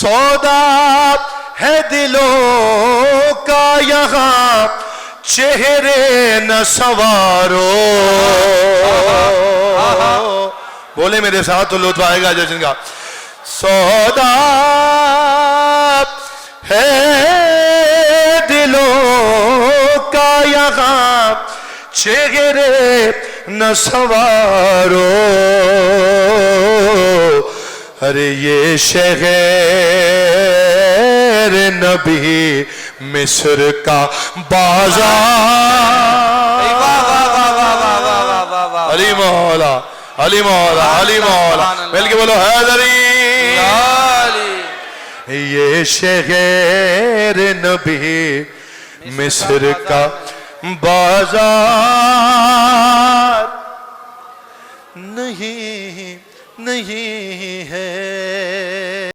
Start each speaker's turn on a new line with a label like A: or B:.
A: सौदा है दिलों का यहाँ चेहरे न सवारो। बोले मेरे साथ तो लुत्फ आएगा जश्न का। सौदा है दिलों का यहाँ चेहरे न सवारो। अरे ये शहर नबी मिस्र का बाजार। अली मौला अली मौला अली मौला मिल के बोलो हैदरी। ये शहर नबी मिस्र का बाजार नहीं नहीं है।